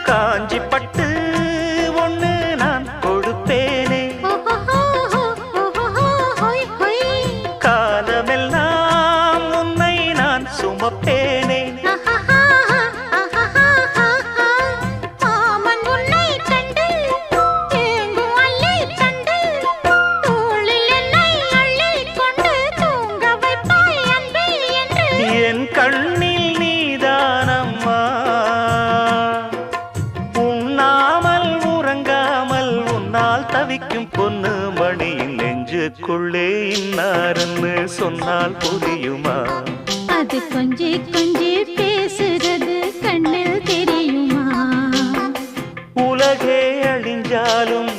காஞ்சி பட்டு ஒண்ணு நான் கொடுப்பேனே காலமெல்லாம் உன்னை நான் சுமப்பேனே என் கண்ணில் நீதானம்மா உண்ணாமல் உறங்காமல் உன்னால் தவிக்கும் பொண்ணு மணியின் நெஞ்சுக்குள்ளே இன்னாருன்னு சொன்னால் புரியுமா அது கொஞ்சி கொஞ்சி பேசுறது கண்ணில் தெரியுமா உலகே அழிஞ்சாலும்